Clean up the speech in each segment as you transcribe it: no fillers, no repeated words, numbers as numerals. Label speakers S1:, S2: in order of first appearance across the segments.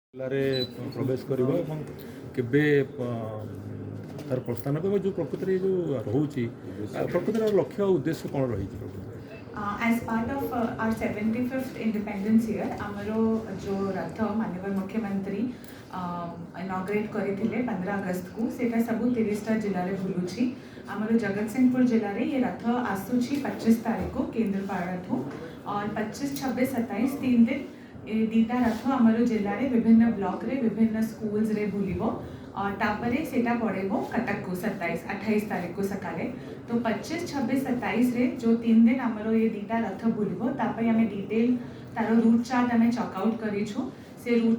S1: जिले प्रवेश कर तार प्रस्थान जो प्रकृत जो रोचे प्रकृत लक्ष्य उद्देश्य कौन रही
S2: As part of our 75th Independence Year, आमरो जो रथ माननीय मुख्यमंत्री इनॉग्रेट करथिले 15 अगस्त को सेटा सबु 30टा जिल्ला रे बुलुछि। आमरो जगतसिंहपुर जिल्ला रे ये रथ आसुछि 25 तारीख को केंद्रपाड़ा थु और 25, 26, 27 3 दिन ए दीटा रथ आमरो जिल्ला रे विभिन्न ब्लॉक रे विभिन्न स्कूल्स रे बुलिबो और तापरे सेटा पड़ेबो कटक को 27, 28 तारीख को सकाले। तो 25, 26, 27 रे जो 3 दिन आमरो ये दीटा रथ बुलिबो तापरे हमें डिटेल तारो रूट चार्ट हमें चेकआउट करिछु। से रूट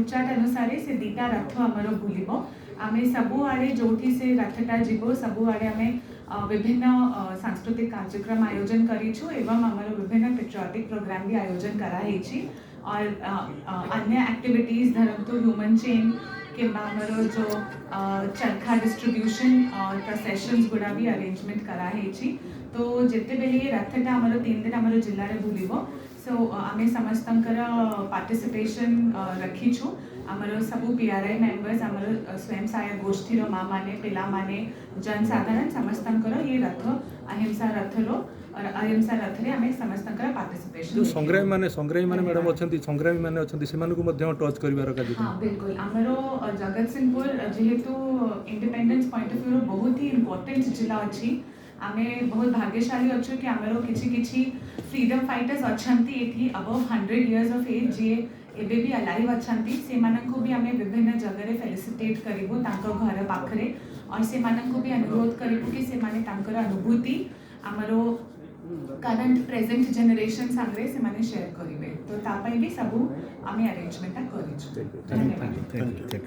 S2: चार्ट अनुसार से दीटा रथ आमरो बुलिबो। आमे सबु आड़े जोठी से रथटा जीवो सबु आड़े हमें विभिन्न सांस्कृतिक कार्यक्रम आयोजन करिछु एवं आमरो विभिन्न पेट्रियोटिक प्रोग्राम भी आयोजन कराहेछि और अन्य एक्टिविटीज धरंतु ह्यूमन चेन किंबा आमरो जो चरखा डिस्ट्रीब्यूशन और प्रोसेशंस गुड़ा भी अरेंजमेंट कराहेछि। तो जेते बेले ये रथटा आमरो 3 दिन आमरो जिल्ला रे बुलिबो। सो आमे समस्तंकर पार्टिसिपेशन रखिछु। आमरो सबु पीआरआई मेंबर्स आमरो स्वयं सहायक गोष्ठी रो माँ माने पिला माने जनसाधारण समस्तंकर ये रथ अहिंसा रथ रो और अहिंसा रथ रे आमे समस्तंकर पार्टिसिपेशन
S1: जो संग्रामी माने मैडम अछंती संग्रामी माने अछंती सेमानकु मध्ये टच करिवार का
S2: हां बिल्कुल आमरो जगतसिंहपुर जेहेतु इंडिपेंडेंस पॉइंट ऑफ व्यू बहुत ही इंपोर्टेंट जिला अछि। आमे बहुत भाग्यशाली अच्छे कि आमरो किछि फ्रीडम फाइटर्स अछंती एठी अबव 100 इयर्स ऑफ एज जे एबे भी अलाइव अछंती से माननको भी आमे विभिन्न जगह रे फेलिसिटेट करिवो तांको घर पाखरे और से माननको भी अनुरोध करिवो कि से माने तांकर अनुभूति आमरो करंट प्रेजेंट जनरेशन संगे से माने शेयर करिवे। तो तापय भी सबु आमे अरेंजमेंट करिछु। धन्यवाद।